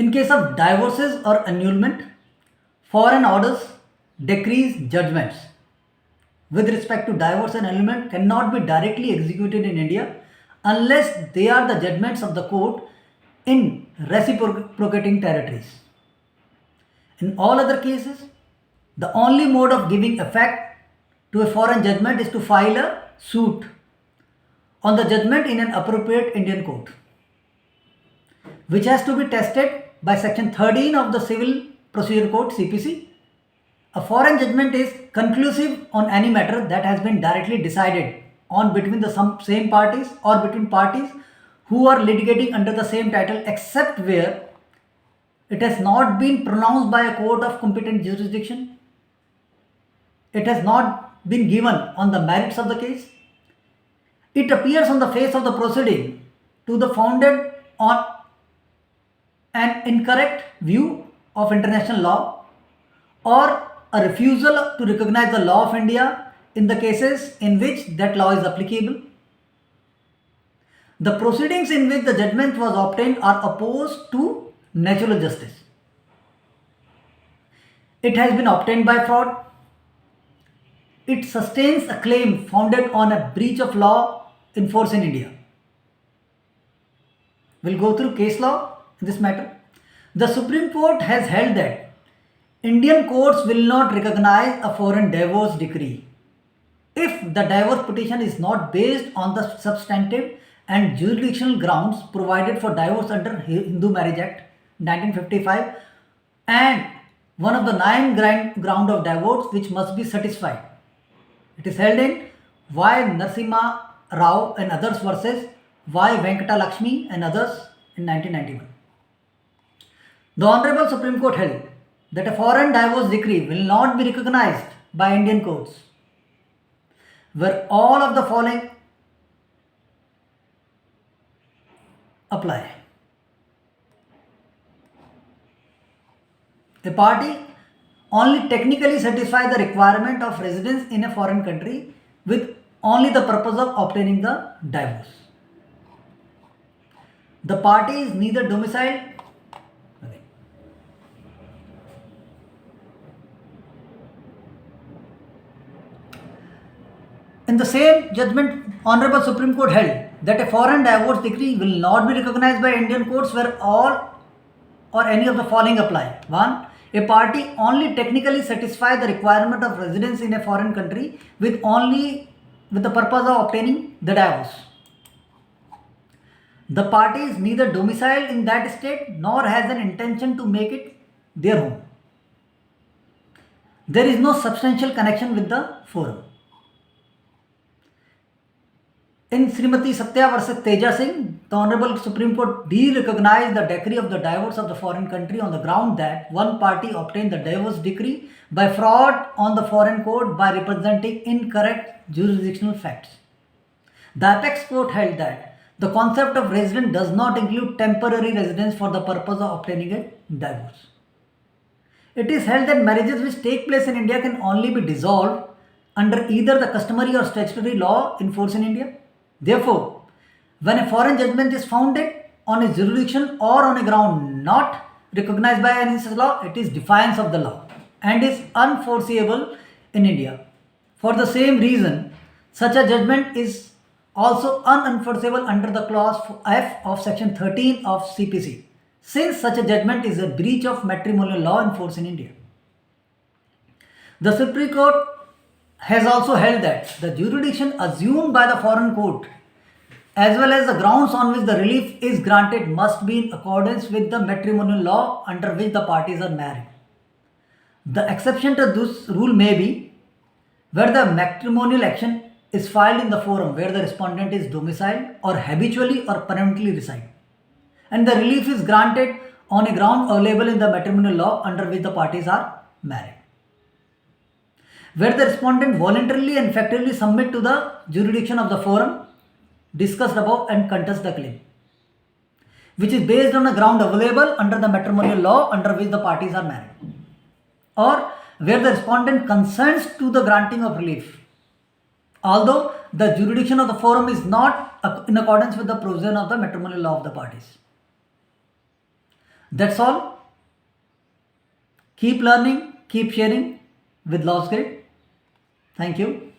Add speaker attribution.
Speaker 1: In case of divorces or annulment, foreign orders, decrees, judgments with respect to divorce and annulment cannot be directly executed in India unless they are the judgments of the court in reciprocating territories. In all other cases, the only mode of giving effect to a foreign judgment is to file a suit on the judgment in an appropriate Indian court, which has to be tested by section 13 of the Civil Procedure Code CPC. A foreign judgment is conclusive on any matter that has been directly decided on between the same parties or between parties who are litigating under the same title, except where it has not been pronounced by a court of competent jurisdiction, it has not been given on the merits of the case, it appears on the face of the proceeding to be founded on an incorrect view of international law, or a refusal to recognize the law of India in the cases in which that law is applicable. The proceedings in which the judgment was obtained are opposed to natural justice. It has been obtained by fraud. It sustains a claim founded on a breach of law in force in India. We'll go through case law in this matter. The Supreme Court has held that Indian courts will not recognize a foreign divorce decree if the divorce petition is not based on the substantive and jurisdictional grounds provided for divorce under Hindu Marriage Act 1955 and one of the 9 grounds of divorce which must be satisfied. It is held in Y. Narasimha Rao and others versus Y. Venkata Lakshmi and others in 1991. The Honorable Supreme Court held that a foreign divorce decree will not be recognized by Indian courts where all of the following apply. A party only technically satisfies the requirement of residence in a foreign country with only the purpose of obtaining the divorce. The party is neither domiciled. In the same judgment, Honorable Supreme Court held that a foreign divorce decree will not be recognized by Indian courts where all or any of the following apply. 1. A party only technically satisfies the requirement of residence in a foreign country with the purpose of obtaining the divorce. The party is neither domiciled in that state nor has an intention to make it their home. There is no substantial connection with the forum. In Srimati Satya versus Teja Singh, the Honorable Supreme Court de-recognized the decree of the divorce of the foreign country on the ground that one party obtained the divorce decree by fraud on the foreign court by representing incorrect jurisdictional facts. The apex court held that the concept of residence does not include temporary residence for the purpose of obtaining a divorce. It is held that marriages which take place in India can only be dissolved under either the customary or statutory law in force in India. Therefore, when a foreign judgment is founded on a jurisdiction or on a ground not recognized by any such law, it is defiance of the law and is unforeseeable in India. For the same reason, such a judgment is also unenforceable under the clause F of section 13 of CPC, since such a judgment is a breach of matrimonial law in force in India. The Supreme Court has also held that the jurisdiction assumed by the foreign court as well as the grounds on which the relief is granted must be in accordance with the matrimonial law under which the parties are married. The exception to this rule may be where the matrimonial action is filed in the forum where the respondent is domiciled or habitually or permanently reside, and the relief is granted on a ground available in the matrimonial law under which the parties are married, where the respondent voluntarily and effectively submit to the jurisdiction of the forum discussed above and contest the claim, which is based on a ground available under the matrimonial law under which the parties are married, or where the respondent consents to the granting of relief, although the jurisdiction of the forum is not in accordance with the provision of the matrimonial law of the parties. That's all. Keep learning, keep sharing with Love's Grid. Thank you.